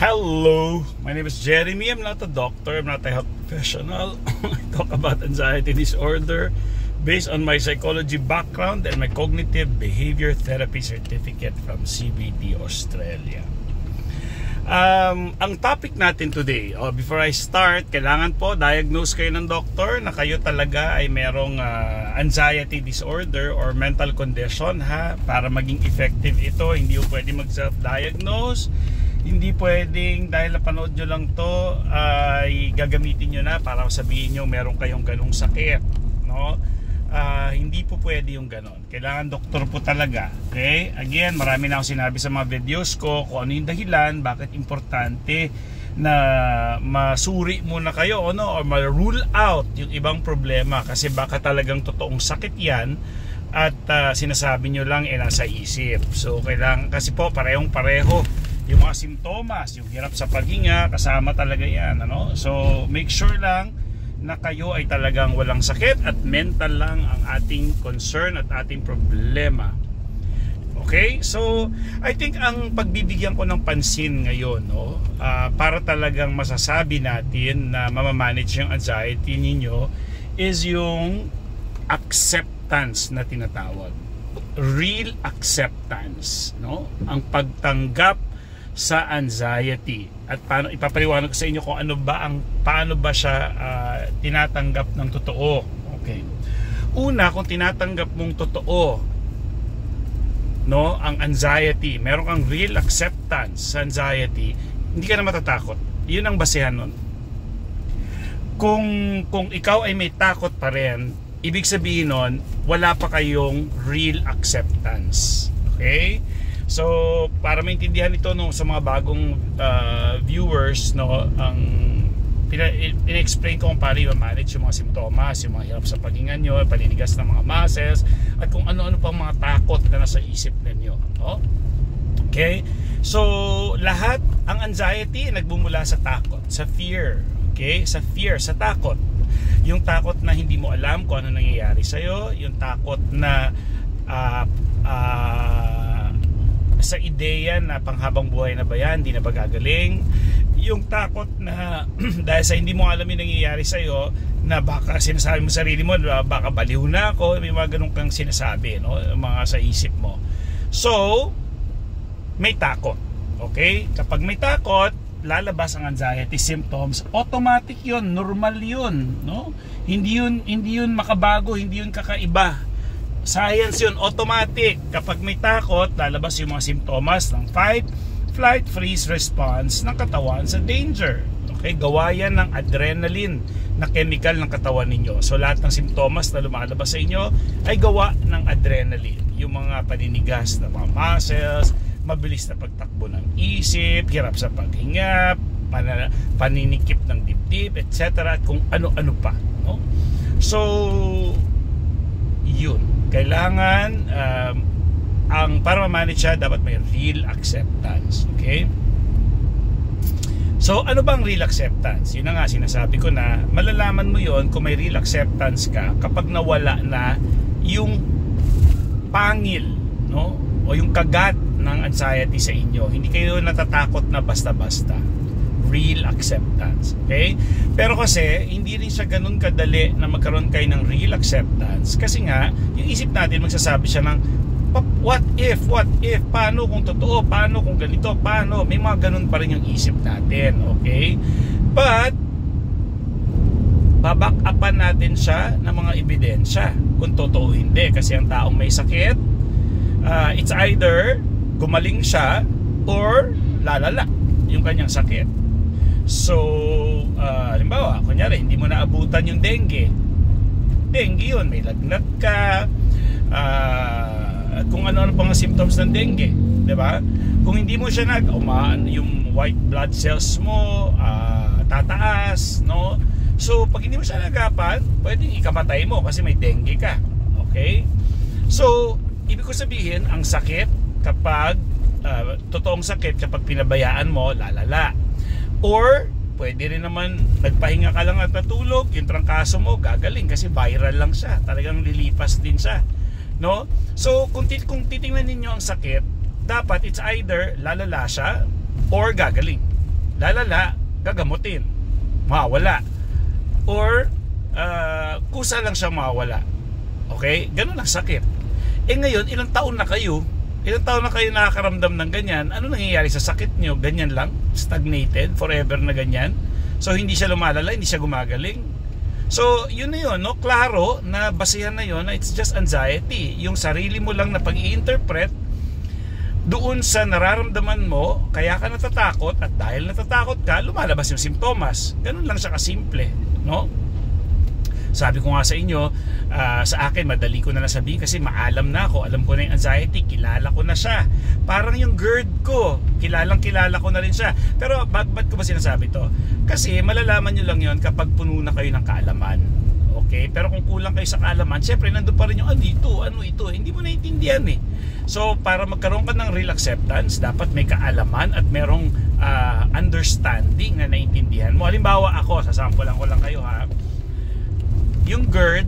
Hello, my name is Jeremy. I'm not a doctor, I'm not a health professional. I talk about anxiety disorder based on my psychology background and my cognitive behavior therapy certificate from CBT Australia. Ang topic natin today, before I start, kailangan po diagnose kayo ng doktor na kayo talaga ay merong anxiety disorder or mental condition, para maging effective ito. Hindi po pwede mag-self-diagnose. Hindi pwedeng dahil napanood nyo lang to ay gagamitin nyo na para sabihin nyo meron kayong ganong sakit, no? Hindi po pwede yung ganon. Kailangan doktor po talaga. Okay? Again, marami na akong sinabi sa mga videos ko kung ano yung dahilan, bakit importante na masuri muna kayo, no? Or ma-rule out yung ibang problema kasi baka talagang totoong sakit yan at sinasabi nyo lang nasa isip. So kailangan, kasi po parehong-pareho yung mga simptomas, yung hirap sa paghinga, kasama talaga yan, ano? So make sure lang na kayo ay talagang walang sakit at mental lang ang ating concern at ating problema. Okay? So I think ang pagbibigyan ko ng pansin ngayon, no, para talagang masasabi natin na mamamanage yung anxiety ninyo is yung acceptance na tinatawag. Real acceptance, no? Ang pagtanggap sa anxiety at paano ipapaliwanag ko sa inyo kung paano ba siya tinatanggap ng totoo. Okay. Una, kung tinatanggap mong totoo, no, ang anxiety, meron kang real acceptance sa anxiety, hindi ka na matatakot. 'Yun ang basehan nun. Kung ikaw ay may takot pa rin, ibig sabihin nun, wala pa kayong real acceptance. Okay? So, para maintindihan ito, no, sa mga bagong viewers, no, ang pina-explain ko kung paano i-manage yung mga simptomas, yung mga hirap sa paghinga nyo, paninigas ng mga muscles, at kung ano-ano pang mga takot na nasa isip ninyo. No? Okay? So, lahat, ang anxiety nagbumula sa takot, sa fear. Okay? Sa fear, sa takot. Yung takot na hindi mo alam kung ano nangyayari sa'yo, yung takot na sa ideya na panghabang buhay na ba yan, hindi na ba gagaling, yung takot na dahil sa hindi mo alam yung nangyayari sa'yo, na baka sinasabi mo sa sarili mo, baka baliw na ako, may mga ganun kang sinasabi, no? Mga sa isip mo. So may takot. Okay? Kapag may takot, lalabas ang anxiety symptoms. Automatic yun, normal yun, no? Hindi yun makabago, hindi yun kakaiba. Science yun, automatic. Kapag may takot, lalabas yung mga simptomas ng fight, flight, freeze response ng katawan sa danger. Okay, gawa yan ng adrenaline na chemical ng katawan ninyo. So lahat ng simptomas na lumalabas sa inyo ay gawa ng adrenaline. Yung mga paninigas ng mga muscles, mabilis na pagtakbo ng isip, hirap sa paghinga, paninikip ng dibdib, etc. At kung ano-ano pa, no? So yun, kailangan para ma-manage siya, dapat may real acceptance. Okay? So ano bang real acceptance? Yun na nga, sinasabi ko na malalaman mo yon kung may real acceptance ka kapag nawala na yung pangil, no, o yung kagat ng anxiety sa inyo. Hindi kayo natatakot na basta-basta. Real acceptance. Okay? Pero kasi hindi rin siya ganun kadali na magkaroon kayo ng real acceptance kasi nga yung isip natin magsasabi siya ng what if, paano kung totoo, paano kung ganito, paano, may mga ganun pa rin yung isip natin. Okay? But baback upan natin siya ng mga ebidensya kung totoo hindi, kasi ang taong may sakit, it's either gumaling siya or lalala yung kanyang sakit. So, halimbawa, kunyari, hindi mo naabutan yung dengue. Dengue yun, may lagnat ka, at kung ano-ano pang symptoms ng dengue, diba? Kung hindi mo siya yung white blood cells mo tataas, no? So, pag hindi mo siya nagapan, pwedeng ikamatay mo kasi may dengue ka. Okay? So, ibig ko sabihin, ang sakit kapag totoong sakit kapag pinabayaan mo, lalala. Or pwede rin naman nagpahinga ka lang at natulog, yung trangkaso mo gagaling kasi viral lang siya, talagang lilipas din siya, no? So kung titingnan ninyo ang sakit, dapat it's either lalala siya or gagaling. lalala, gagamutin, mawawala. Or kusa lang siya mawawala. Okay? Ganun ang sakit. Ngayon, ilang taon na kayo nakakaramdam ng ganyan? Ano nangyayari sa sakit nyo? Ganyan lang? Stagnated? Forever na ganyan? So hindi siya lumalala, hindi siya gumagaling. So yun na yun, no? Klaro na basihan na yun na it's just anxiety. Yung sarili mo lang na pag-i-interpret doon sa nararamdaman mo, kaya ka natatakot, at dahil natatakot ka, lumalabas yung simptomas. Ganun lang siya kasimple, no? Sabi ko nga sa inyo, sa akin madali ko na lang sabihin kasi maalam na ako, alam ko na yung anxiety, kilala ko na siya. Parang yung GERD ko, kilala ko na rin siya. Pero ba't ko ba sinasabi to? Kasi malalaman nyo lang yon kapag puno na kayo ng kaalaman. Okay? Pero kung kulang kayo sa kaalaman, syempre nandun pa rin yung ano ito, hindi mo naiintindihan eh. So para magkaroon ka ng real acceptance, dapat may kaalaman at merong understanding na naiintindihan mo. Halimbawa ako, sasampulan ko lang kayo ha. Yung GERD,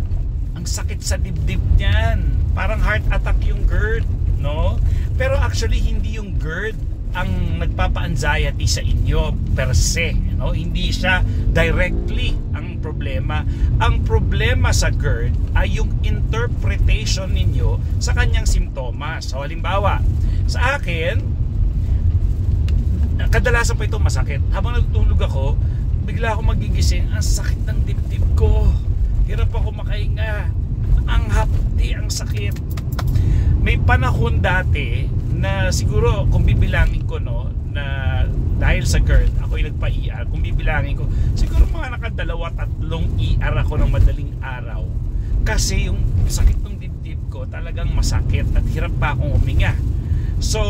ang sakit sa dibdib niyan. Parang heart attack yung GERD, no? Pero actually hindi yung GERD ang nagpapa-anxiety sa inyo per se, no? Hindi siya directly ang problema. Ang problema sa GERD ay yung interpretation ninyo sa kanyang simptomas. So halimbawa, sa akin, kadalasan pa ito masakit. Habang natutulog ako, bigla ako magigising, ang sakit ng dibdib ko. Hirap ako makahinga. Ang hapdi, ang sakit. May panahon dati na siguro kung bibilangin ko, no, na dahil sa GERD ako yung nagpa-ER, kung bibilangin ko, siguro mga nakadalawa-tatlong ER ako ng madaling araw. Kasi yung sakit ng dibdib ko talagang masakit at hirap pa akong huminga. So,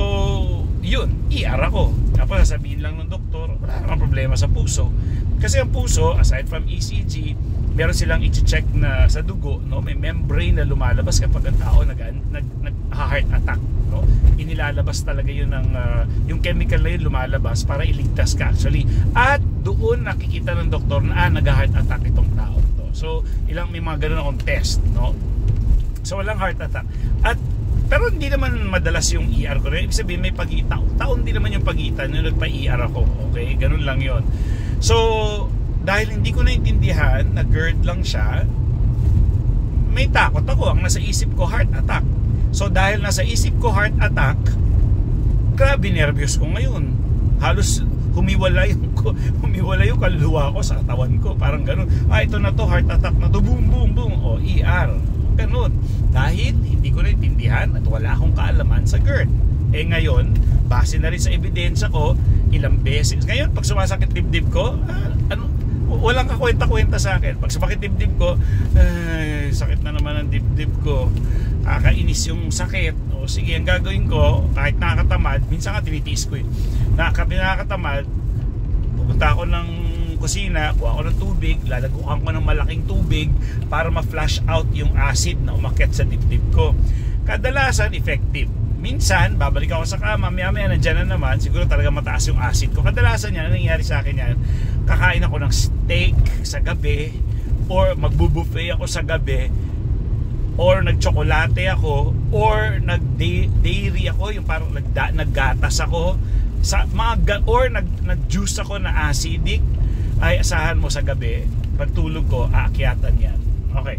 yun, ER ako. Tapos sasabihin lang ng doktor, wala namang problema sa puso. Kasi ang puso, aside from ECG, meron silang i-check na sa dugo, no, may membrane na lumalabas kapag ang tao nag-heart attack, no. Inilalabas talaga yun ng yung chemical na yun lumalabas para iligtas ka actually. At doon nakikita ng doktor na nag-heart attack itong tao to. So may mga ganun akong test, no. So walang heart attack. Pero hindi naman madalas yung ER ko. Ibig sabihin may pagitan. Taon din naman yung pagitan nung nagpa-ER ako. Okay? Ganun lang yon. So dahil hindi ko naintindihan na GERD lang siya, may takot ako. Ang nasa isip ko, heart attack. So dahil nasa isip ko heart attack, grabe nervyos ko ngayon. Halos humiwala yung kaluluwa ko sa katawan ko. Parang ganun. Ito na to, heart attack na to. Boom, boom, boom. O, ER. Ganun. Dahil hindi ko naintindihan at wala akong kaalaman sa GERD. Ngayon, base na rin sa ebidensya ko, ilang beses. Ngayon, pag sumasakit dibdib ko, walang kakwenta-kwenta sa akin. Pag sumakit dibdib ko, sakit na naman ang dibdib ko. Kakainis yung sakit. O sige, ang gagawin ko, kahit nakakatamad, minsan nga tinitiis ko nakakatamad, pupunta ako ng kusina, kuha ako ng tubig, lalagukan ko ng malaking tubig para ma-flush out yung acid na umakyat sa dibdib ko. Kadalasan, effective. Minsan, babalik ako sa kama, maya-maya nandiyan na naman, siguro talaga mataas yung acid ko. Kadalasan yan, nangyayari sa akin yan, kakain ako ng steak sa gabi, or magbubuffet ako sa gabi, or nagtsokolate ako, or nag-dairy ako, yung parang naggatas ako, or nag-juice ako na acidic, ay asahan mo sa gabi, pagtulog ko, aakyatan yan. Okay.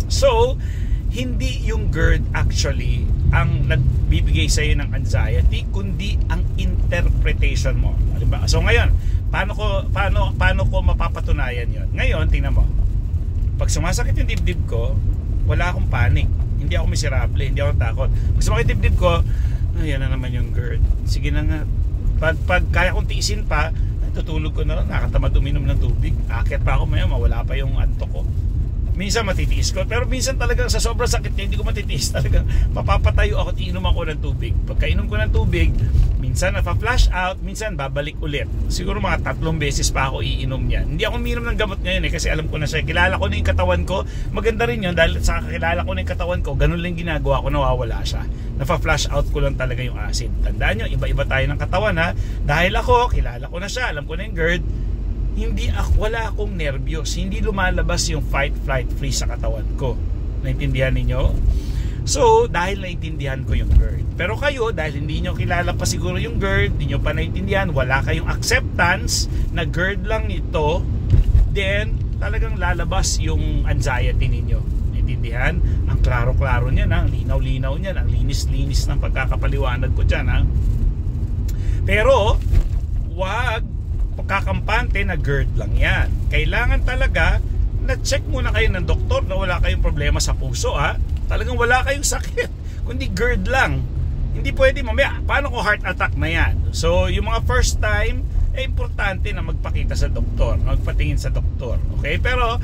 So, hindi yung GERD actually ang nagbibigay sa iyo ng anxiety, kundi ang interpretation mo. Diba? So ngayon, paano ko mapapatunayan 'yon? Ngayon, tingnan mo. Pag sumasakit yung dibdib ko, wala akong panic. Hindi ako miserable, hindi ako takot. Pag sumasakit yung dibdib ko, yan na naman yung GERD. Sige na nga. Pag kaya kong tiisin pa, tutulog ko na lang, nakatamad uminom ng tubig. Aakyat pa ako maya, mawala pa yung antok ko. Minsan matitiis ko, pero minsan talagang sa sobrang sakit niya, hindi ko matitiis. Talagang mapapatayo ako at iinom ako ng tubig. Pagkainom ko ng tubig, minsan nafa-flash out, minsan babalik ulit. Siguro mga 3 beses pa ako iinom niyan. Hindi ako uminom ng gamot ngayon kasi alam ko na siya. Kilala ko na yung katawan ko. Maganda rin yun dahil sa kakilala ko na yung katawan ko, ganun lang ginagawa ko, nawawala siya. Nafa-flash out ko lang talaga yung acid. Tandaan nyo, iba-iba tayo ng katawan ha. Dahil ako, kilala ko na siya, alam ko na yung GERD, wala akong nervyos, hindi lumalabas yung fight, flight, freeze sa katawan ko. Naintindihan ninyo? So, dahil naintindihan ko yung GERD. Pero kayo, dahil hindi nyo kilala pa siguro yung GERD, hindi nyo pa naintindihan, wala kayong acceptance na GERD lang ito, then talagang lalabas yung anxiety ninyo. Naintindihan? Ang klaro-klaro niyan, ang linaw-linaw niyan, ang linis-linis ng pagkakapaliwanag ko dyan. Pero, wag kakampante na GERD lang yan. Kailangan talaga na check muna kayo ng doktor na wala kayong problema sa puso. Talagang wala kayong sakit, kundi GERD lang. Hindi pwede mamaya, paano kung heart attack na yan? So yung mga first time, importante na magpakita sa doktor, magpatingin sa doktor. Okay? Pero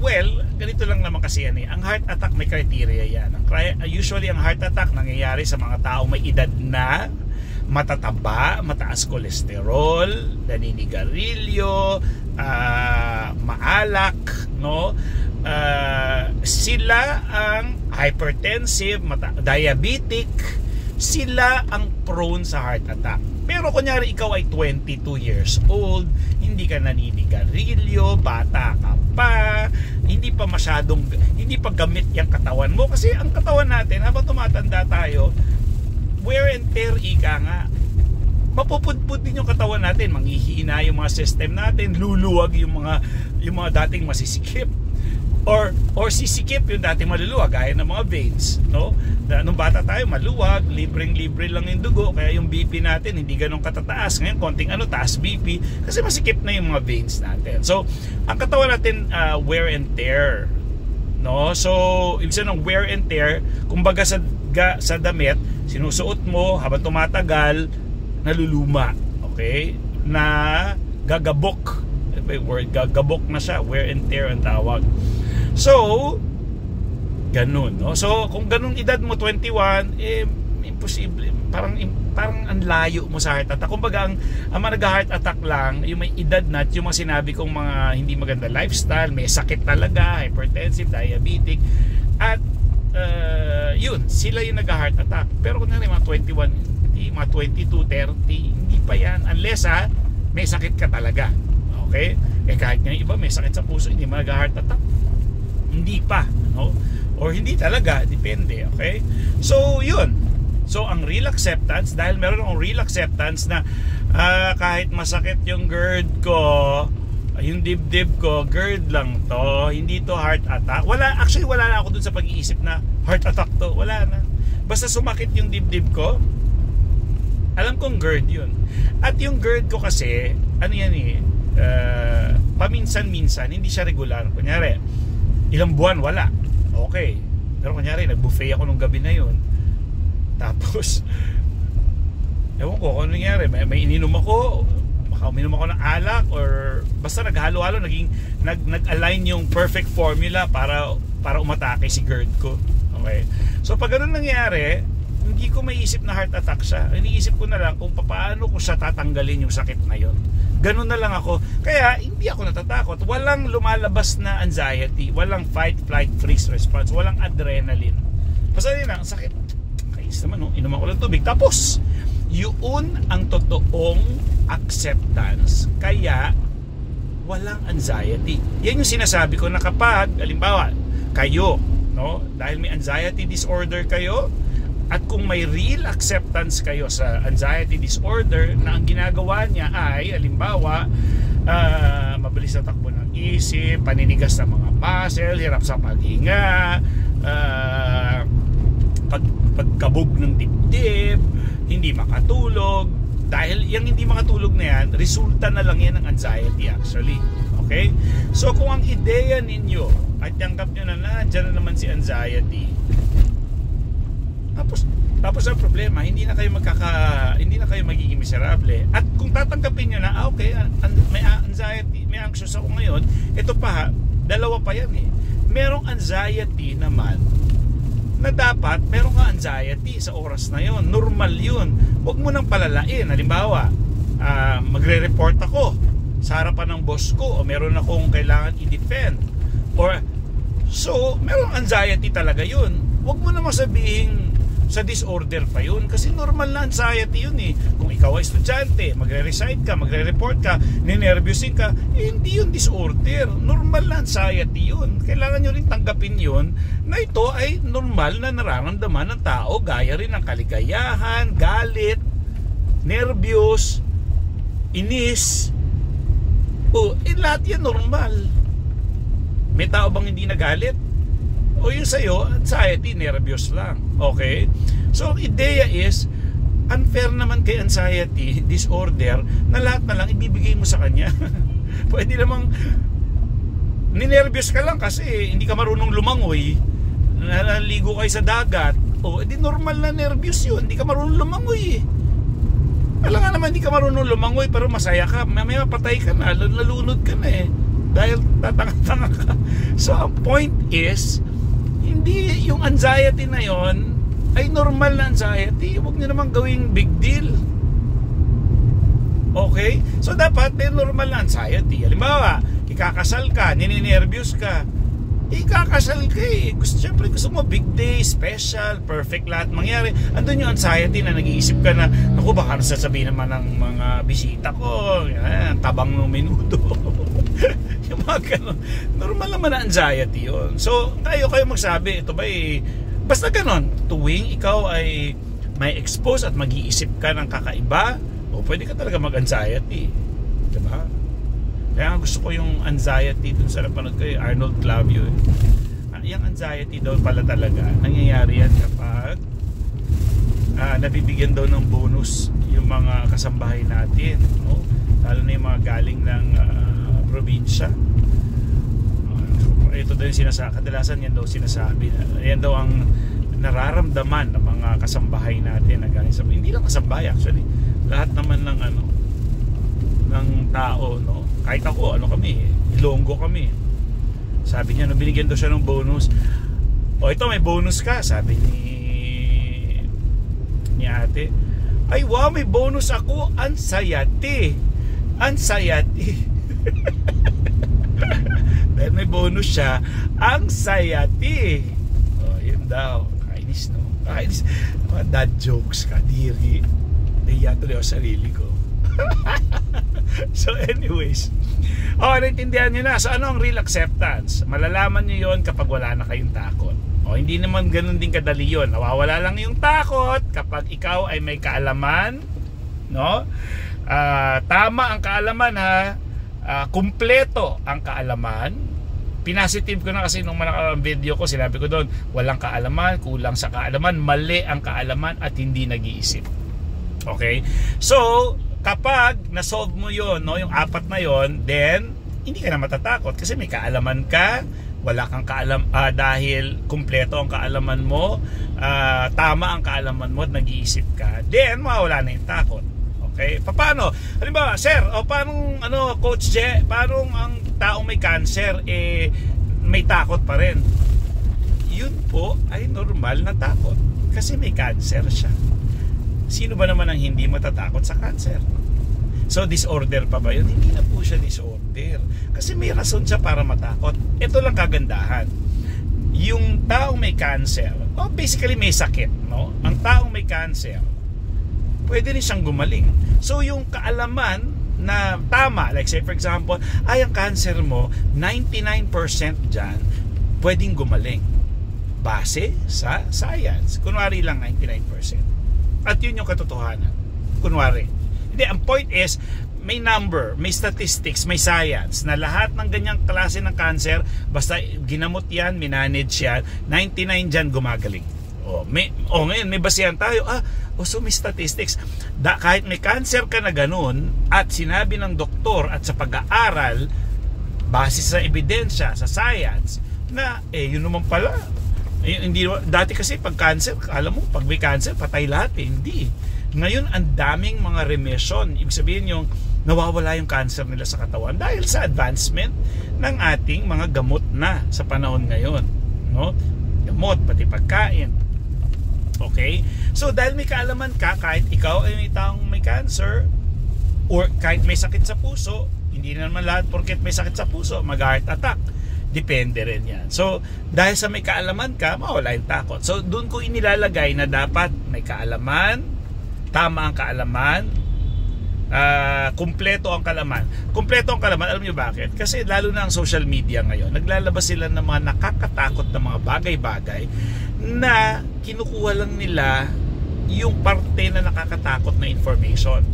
well, ganito lang naman kasi yan ang heart attack may criteria yan. Usually ang heart attack nangyayari sa mga tao may edad na, matataba, mataas kolesterol, naninigarilyo, maalak, no? Sila ang hypertensive, diabetic, sila ang prone sa heart attack. Pero kunyari ikaw ay 22 years old, hindi ka naninigarilyo, bata ka pa, hindi pa gamit yung katawan mo. Kasi ang katawan natin, habang tumatanda tayo, wear and tear ika nga. Mapupudpud din yung katawan natin, manghihina yung mga system natin, luluwag yung mga dating masisikip. Or sisikip yung dating maluluwag, gaya ng mga veins, no? Nung bata tayo, maluwag, libreng-libre lang yung dugo, kaya yung BP natin hindi ganun katataas. Ngayon, konting taas BP, kasi masikip na yung mga veins natin. So, ang katawan natin, wear and tear, no? So, ibig sabihin ng wear and tear, kumbaga sa damit, sinusuot mo, habang tumatagal, naluluma, okay? Na gagabok, gagabok na siya, wear and tear ang tawag. So, ganun, no? So, kung ganun edad mo, 21, imposible. Parang ang layo mo sa heart attack. Kumbaga, ang mga nag-heart attack lang, yung may edad na, yung mga sinabi kong mga hindi maganda lifestyle, may sakit talaga, hypertensive, diabetic, at yun, sila yung nag-heart attack. Pero kung mga 21, mga 22, 30, hindi pa yan. Unless, may sakit ka talaga. Okay? Kahit nga iba, may sakit sa puso, hindi mag-heart attack. Hindi pa, no? Or hindi talaga, depende, okay? So, yun. So, ang real acceptance, dahil meron akong real acceptance na kahit masakit yung GERD ko, yung dibdib ko, GERD lang to, hindi to heart attack. Actually, wala na ako dun sa pag-iisip na heart attack to. Wala na. Basta sumakit yung dibdib ko, alam kong GERD yun. At yung GERD ko kasi, ano yan paminsan-minsan, hindi siya regular. Kunyari, ilang buwan wala, okay. Pero kunyari nag-buffet ako nung gabi na yun, tapos ewan ko kung ano nangyari, may ininom ako, baka uminom ako ng alak, or basta naghalo-halo, nag-align yung perfect formula para umatake si GERD ko. Okay, so pag ganun nangyari, hindi ko maiisip na heart attack siya. Iniisip ko na lang kung paano ko siya tatanggalin yung sakit na yun. Ganun na lang ako. Kaya hindi ako natatakot. Walang lumalabas na anxiety, walang fight, flight, freeze response, walang adrenaline. Basta yun ang sakit. Kais naman, no? Inuman ko lang tubig. Tapos, yun ang totoong acceptance. Kaya, walang anxiety. Yan yung sinasabi ko na kapag, halimbawa, kayo, no? Dahil may anxiety disorder kayo, at kung may real acceptance kayo sa anxiety disorder na ang ginagawa niya ay, halimbawa, mabilis na takbo ng isip, paninigas ng mga muscle, hirap sa paghinga, pagkabog ng dibdib, hindi makatulog. Dahil yung hindi makatulog na yan, resulta na lang yan ng anxiety actually. Okay? So kung ang ideya ninyo at tanggap nyo na nandiyan na naman si anxiety, tapos ang problema, hindi na kayo magiging miserable. At kung tatanggapin niyo na, okay, may anxiety, may anxious ako ngayon, ito pa, dalawa pa yan Merong anxiety naman na dapat meron ka anxiety sa oras na yon. Normal yun. Huwag mo nang palalain. Halimbawa, magre-report ako sa harapan ng boss ko o meron akong kailangan i-defend. So, merong anxiety talaga yun. Huwag mo naman sabihin sa disorder pa yun. Kasi normal na anxiety yun eh. Kung ikaw ay estudyante, magre-recite ka, magre-report ka, ninervyusin ka, hindi yun disorder. Normal na anxiety yun. Kailangan nyo rin tanggapin yun na ito ay normal na nararamdaman ng tao, gaya rin ng kaligayahan, galit, nervyos, inis. Lahat yan normal. May tao bang hindi nagalit? O yung sa'yo, anxiety, nervyos lang. Okay? So, ideya is, unfair naman kay anxiety, disorder, na lahat na lang ibibigay mo sa kanya. Pwede namang, ninervyos ka lang kasi hindi ka marunong lumangoy, naligo kayo sa dagat, edi normal na nervyos yun, hindi ka marunong lumangoy. Alam nga naman, hindi ka marunong lumangoy, pero masaya ka, may mapatay ka na, nalunod ka na eh. Dahil tatanga-tanga ka. So, ang point is, hindi yung anxiety na yon ay normal na anxiety. Huwag nyo naman gawing big deal. Okay? So, dapat may normal na anxiety. Halimbawa, ikakasal ka, nininervyos ka. Ikakasal ka eh. Siyempre gusto mo big day, special, perfect lahat mangyari. Andun yung anxiety na nag-iisip ka na, naku, baka sasabihin naman ng mga bisita ko, tabang ng menudo. Yung mga ganun. Normal naman na anxiety yun. So, kayo magsabi, ito ba eh, basta ganun, tuwing ikaw ay may expose at mag-iisip ka ng kakaiba, pwede ka talaga mag-anxiety. Diba? Kaya gusto ko yung anxiety dun sa napanood ko, Arnold Clavio. Yung anxiety daw pala talaga, nangyayari yan kapag nabibigyan daw ng bonus yung mga kasambahay natin. No? Lalo na yung mga galing ng probinsya. Ito daw yung kadalasan yan daw sinasabi. Yan daw ang nararamdaman ng mga kasambahay natin na galing sa, hindi lang kasambahay actually, lahat naman ng ng tao, no? Kahit ako, kami, Ilonggo kami. Sabi niya, binigyan daw siya ng bonus. Ito may bonus ka, sabi ni ate. Ay wow, may bonus ako, anxiety. Dahil may bonus siya, anxiety. Yun daw. Kainis, no? Kainis. Mga dad jokes, kadiri. Nahiya tuloy ako sarili ko. So anyways, naintindihan nyo na. So ano ang real acceptance? Malalaman nyo yon kapag wala na kayong takot. Hindi naman ganun din kadali yun. Nawawala lang yung takot kapag ikaw ay may kaalaman, no? Tama ang kaalaman ha. Kumpleto ang kaalaman. Pinasitive ko na kasi nung mga video ko, sinabi ko doon, walang kaalaman, kulang sa kaalaman, mali ang kaalaman at hindi nag-iisip. Okay? So, kapag na-solve mo yon, no, yung apat na yon, then hindi ka na matatakot kasi may kaalaman ka, wala kang dahil kumpleto ang kaalaman mo, tama ang kaalaman mo at nag-iisip ka, then mawala na yung takot. Okay? Paano? Halimbawa, sir, paano Coach Je, paano ang taong may cancer may takot pa rin? Yun po ay normal na takot kasi may cancer siya. Sino ba naman ang hindi matatakot sa cancer? So disorder pa ba yun? Hindi na po siya disorder kasi may rason siya para matakot. Ito lang kagandahan. Yung taong may cancer, basically may sakit, no? Ang taong may cancer, pwede rin siyang gumaling. So yung kaalaman na tama, like say for example, ang cancer mo 99% dyan pwedeng gumaling base sa science. Kunwari lang 99%. At yun yung katotohanan. Kunwari. Hindi, ang point is, may number, may statistics, may science na lahat ng ganyang klase ng cancer, basta ginamot yan, minanage yan, 99 dyan gumagaling. Ngayon, may basihan tayo. So may statistics. Kahit may cancer ka na ganun, at sinabi ng doktor at sa pag-aaral, base sa ebidensya, sa science, na yun naman pala. Hindi, dati kasi pag cancer, alam mo, pag may cancer, patay lahat hindi. Ngayon, ang daming mga remission. Ibig sabihin yung nawawala yung cancer nila sa katawan dahil sa advancement ng ating mga gamot na sa panahon ngayon. No? Gamot, pati pagkain. Okay? So, dahil may kaalaman ka, kahit ikaw ay may taong may cancer, or kahit may sakit sa puso, hindi naman lahat porket may sakit sa puso, mag-heart attack. Depende rin yan. So, dahil sa may kaalaman ka, mawala yung takot. So, doon ko inilalagay na dapat may kaalaman, tama ang kaalaman, kumpleto ang kaalaman. Kumpleto ang kaalaman, alam nyo bakit? Kasi lalo na ang social media ngayon, naglalabas sila ng mga nakakatakot na mga bagay-bagay na kinukuha lang nila yung parte na nakakatakot na information.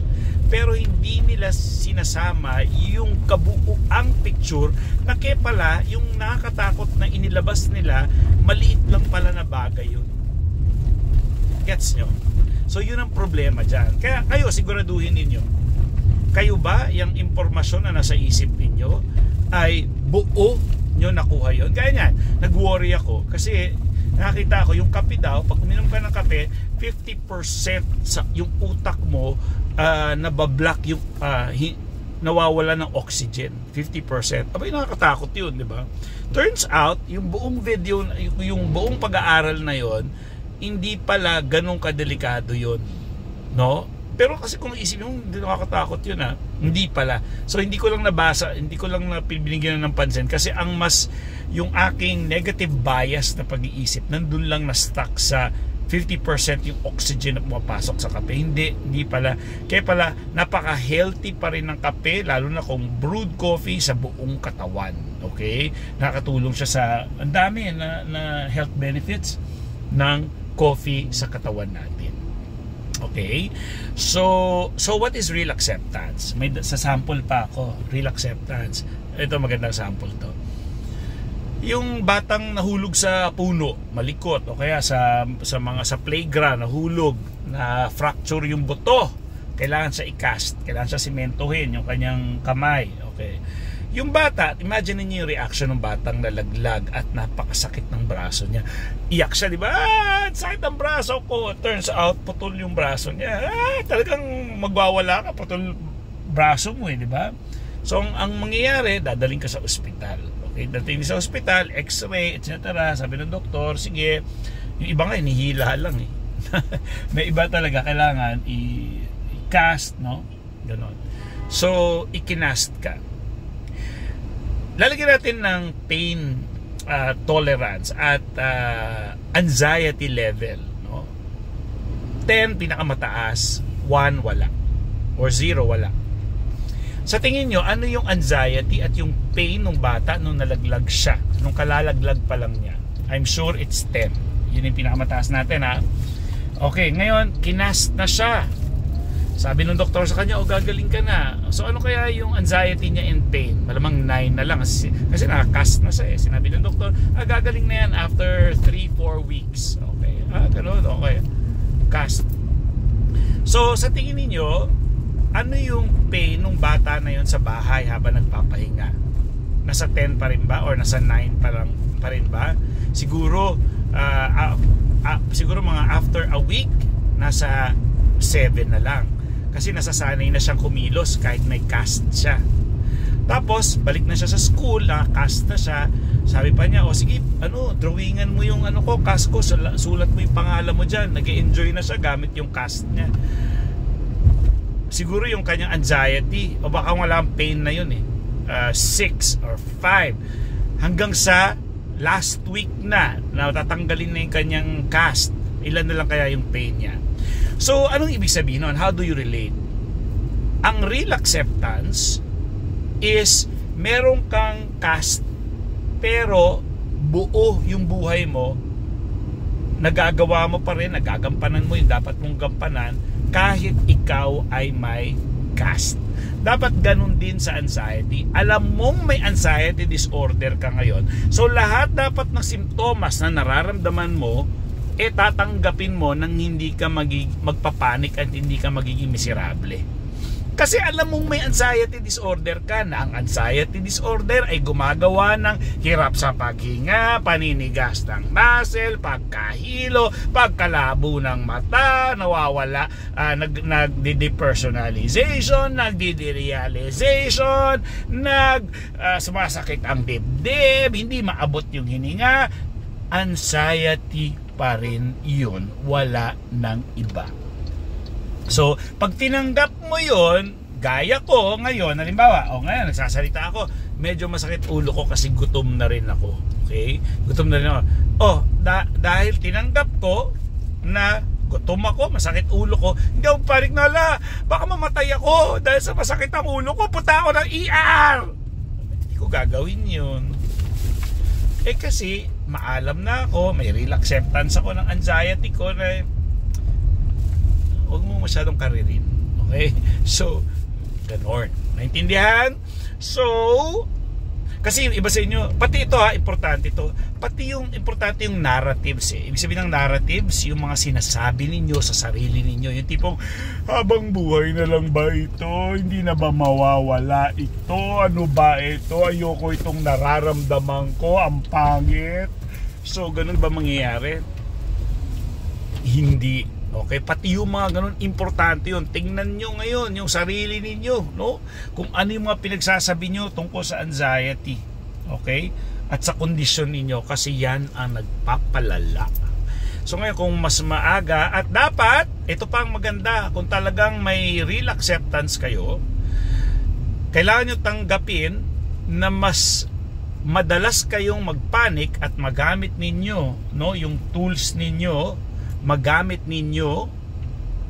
Pero hindi nila sinasama yung kabuuang picture na kaya pala yung nakakatakot na inilabas nila, maliit lang pala na bagay yun. Gets nyo? So yun ang problema dyan. Kaya kayo siguraduhin ninyo, kayo ba yung impormasyon na nasa isip ninyo ay buo nyo nakuha yun? Kaya yan, nag-worry ako kasi nakita ko yung kape daw, pag uminom ka ng kape, 50% sa yung utak mo nabablock yung nawawala ng oxygen. 50%. Abay, nakakatakot yun, di ba? Turns out, yung buong video, yung buong pag-aaral na yun, hindi pala ganun kadelikado yun. No? Pero kasi kung isipin mo, hindi nakakatakot yun ha. Hindi pala. So hindi ko lang nabasa, hindi ko lang binigyan ng pansin kasi ang mas yung aking negative bias na pag-iisip nandun lang na stuck sa 50% yung oxygen na pumapasok sa kape. Hindi pala. Kaya pala napaka-healthy pa rin ng kape, lalo na kung brewed coffee sa buong katawan. Okay? Nakatulong siya sa ang dami na health benefits ng coffee sa katawan natin. Okay? So what is real acceptance? May sa sample pa ako, real acceptance. Ito magandang sample to. Yung batang nahulog sa puno, malikot, o kaya sa playground nahulog, na fracture yung buto, kailangan siya i-cast, kailangan siya simentohin yung kanyang kamay. Okay? Yung bata, imagine niyo yung reaction ng batang nalaglag at napakasakit ng braso niya. Iyak siya, di ba? Sakit ang braso ko. Turns out, putol yung braso niya. Talagang magwawala ka, putol braso mo, di ba? So, ang mangyayari, dadaling ka sa ospital. Okay, dating sa ospital, x-ray, etc. Sabi ng doktor, sige, yung iba nga, hinihila lang eh. May iba talaga, kailangan i-cast, no? Ganon. So, ikinast ka. Lalagyan natin ng pain tolerance at anxiety level, no? 10 pinakamataas, 1 wala, or 0 wala. Sa tingin nyo, ano yung anxiety at yung pain ng bata nung nalaglag siya, nung kalalaglag pa lang niya? I'm sure it's 10. Yun yung pinakamataas natin, ha? Okay, ngayon, kinast na siya. Sabi ng doktor sa kanya, gagaling ka na. So ano kaya yung anxiety niya and pain? Malamang 9 na lang kasi nakakast na siya eh. Sinabi ng doktor, gagaling na yan after 3-4 weeks. Okay, ganun, okay. Cast. So sa tingin niyo, ano yung pain ng bata na yon sa bahay habang nagpapahinga? Nasa 10 pa rin ba? Or nasa 9 pa rin ba? Siguro, siguro mga after a week, nasa 7 na lang. Kasi nasasanay na siyang kumilos kahit may cast siya. Tapos, balik na siya sa school, nakakast na siya. Sabi pa niya, sige, drawingan mo yung cast ko, sulat mo yung pangalan mo dyan. Nag-enjoy na siya gamit yung cast niya. Siguro yung kanyang anxiety, o baka walang pain na yun eh, 6 or 5, hanggang sa last week na tatanggalin na yung kanyang cast, ilan na lang kaya yung pain niya. So anong ibig sabihin nun? How do you relate? Ang real acceptance is meron kang cast pero buo yung buhay mo, nagagawa mo pa rin, nagagampanan mo yung dapat mong gampanan kahit ikaw ay may cast. Dapat ganun din sa anxiety. Alam mong may anxiety disorder ka ngayon. So lahat dapat ng simptomas na nararamdaman mo, tatanggapin mo nang hindi ka magpapanik at hindi ka magiging miserable. Kasi alam mong may anxiety disorder ka, na ang anxiety disorder ay gumagawa ng hirap sa paghinga, paninigas ng muscle, pagkahilo, pagkalabo ng mata, nawawala, nagdi-depersonalization, nagdi-derealization, sumasakit ang dibdib, hindi maabot yung hininga. Anxiety pa rin yun, wala ng iba. So, pag tinanggap mo yon, gaya ko ngayon, halimbawa, ngayon nagsasalita ako, medyo masakit ulo ko kasi gutom na rin ako. Okay? Gutom na rin ako. Dahil tinanggap ko na gutom ako, masakit ulo ko, hindi ako panik na, baka mamatay ako dahil sa masakit ang ulo ko, punta ako ng ER. Hindi ko gagawin yun. Kasi maalam na ako, may real acceptance ako ng anxiety ko na huwag mo masyadong karirin. Okay? So, ganon. Naintindihan? So, kasi yung iba sa inyo, pati ito importante ito. Pati yung importante yung narratives Ibig sabihin ng narratives, yung mga sinasabi ninyo sa sarili ninyo. Yung tipong, habang buhay na lang ba ito? Hindi na ba mawawala ito? Ano ba ito? Ayoko itong nararamdaman ko. Ang pangit. So, ganun ba mangyayari? Hindi. Okay, pati yung mga ganun, importante yun. Tingnan nyo ngayon yung sarili ninyo, no? Kung ano yung mga pinagsasabi nyo tungkol sa anxiety. Okay? At sa kondisyon ninyo, kasi yan ang nagpapalala. So ngayon, kung mas maaga, at dapat, ito pa ang maganda, kung talagang may real acceptance kayo, kailangan nyo tanggapin na mas madalas kayong magpanic at magamit ninyo, no, yung tools ninyo, magamit ninyo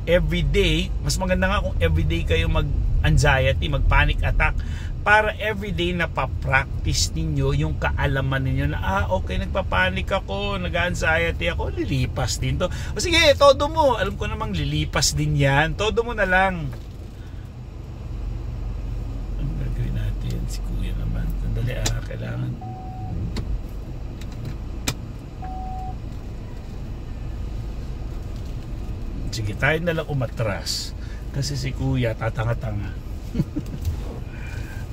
everyday. Mas maganda nga kung everyday kayo mag-anxiety, mag-panic attack, para everyday na pa-practice ninyo yung kaalaman ninyo na okay, nagpapanik ako, nag-anxiety ako, lilipas din to. O sige, todo mo, alam ko namang lilipas din yan, todo mo na lang. Ang gagawin natin, si kuya naman, sandali kailangan. Sige, tayo na lang umatras. Kasi si kuya tatanga-tanga.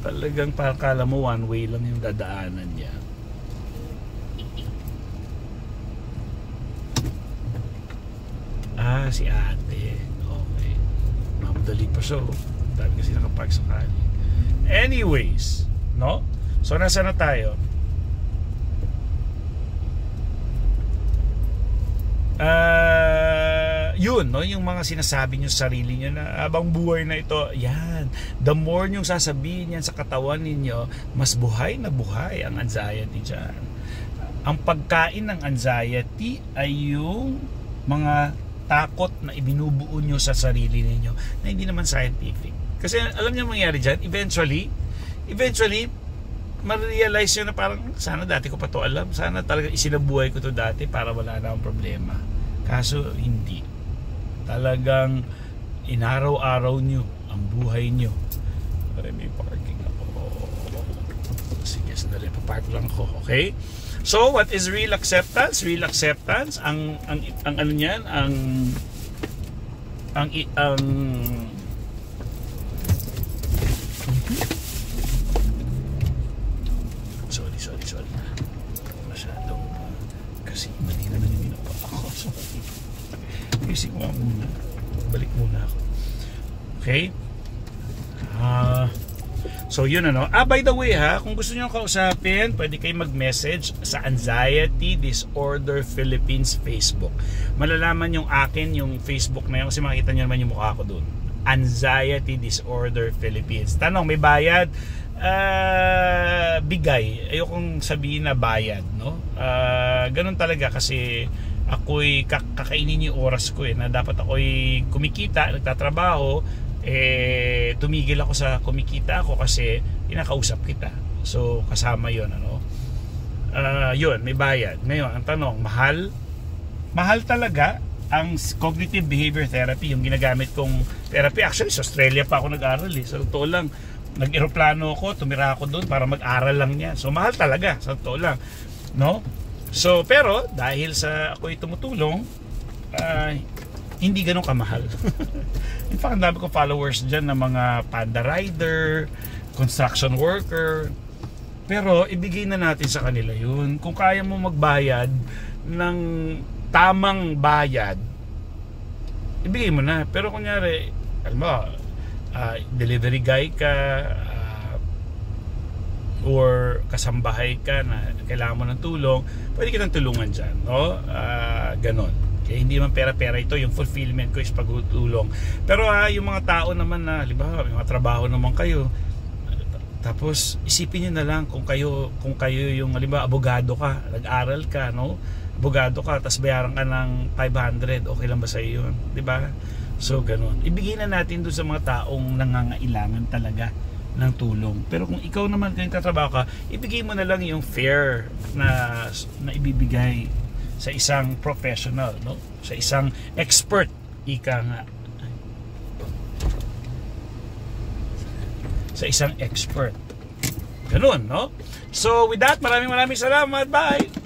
Talagang pakala mo one way lang yung dadaanan niya. Si ate. Okay. Mamadali pa siya. Dami kasi nakapark sa kali. Anyways, no? So, nasa na tayo? Yun, no, yung mga sinasabi nyo sa sarili nyo na habang buhay na ito, yan, the more nyo sasabihin yan sa katawan ninyo, mas buhay na buhay ang anxiety dyan. Ang pagkain ng anxiety ay yung mga takot na ibinubuo nyo sa sarili ninyo na hindi naman scientific. Kasi alam nyo mangyari dyan, eventually ma-realize nyo na parang sana dati ko pa to alam, sana talaga isinabuhay ko to dati para wala na akong problema. Kaso hindi. Talagang inaraw-araw nyo ang buhay nyo. May parking ako. Sige, sandali, papark lang ako. Okay? So, what is real acceptance? Real acceptance, ang ano niyan, sorry. Masyadong kasi mali naman yung ginapa ako. Isip mo muna. Balik muna ako. Okay? So yun ano. By the way kung gusto niyo kausapin, pwede kayo mag-message sa Anxiety Disorder Philippines Facebook. Malalaman yung akin, yung Facebook na yun, kasi makita niyo naman yung mukha ko dun. Anxiety Disorder Philippines. Tanong, may bayad? Bigay. Ayokong sabihin na bayad, no? Ganun talaga kasi ako'y kakainin yung oras ko na dapat ako'y kumikita, nagtatrabaho, tumigil ako sa kumikita ako kasi kinakausap kita. So kasama yon ano. Yun, may bayad. Ngayon, ang tanong, mahal talaga ang cognitive behavior therapy, yung ginagamit kong therapy. Actually, sa Australia pa ako nag-aral Sa totoo lang, nag-eroplano ako, tumira ako doon para mag-aral lang niya. So mahal talaga, sa totoo lang, no? So, pero dahil sa ako'y tumutulong, hindi ganun kamahal. In fact, ang dami ko followers dyan ng mga panda rider, construction worker. Pero ibigay na natin sa kanila yun. Kung kaya mo magbayad ng tamang bayad, ibigay mo na. Pero kunyari, alam mo, delivery guy ka, or kasambahay ka na kailangan mo ng tulong, pwede kitang tulungan dyan, no? Ganon. Kaya hindi man pera-pera ito, yung fulfillment ko is pagtulong. Pero yung mga tao naman na, halimbawa, may mga trabaho naman kayo, Tapos isipin niyo na lang kung kayo yung halimbawa abogado ka, nag-aral ka, no? Abogado ka, tapos bayaran ka ng 500, okay lang ba sa iyo 'yun, 'di ba? So ganun. Ibigay na natin doon sa mga taong nangangailangan talaga ng tulong. Pero kung ikaw naman kung tatrabaho ka, ibigay mo na lang yung fair na ibibigay sa isang professional, no? Sa isang expert, ika nga. Sa isang expert. Ganun, no? So with that, maraming salamat. Bye!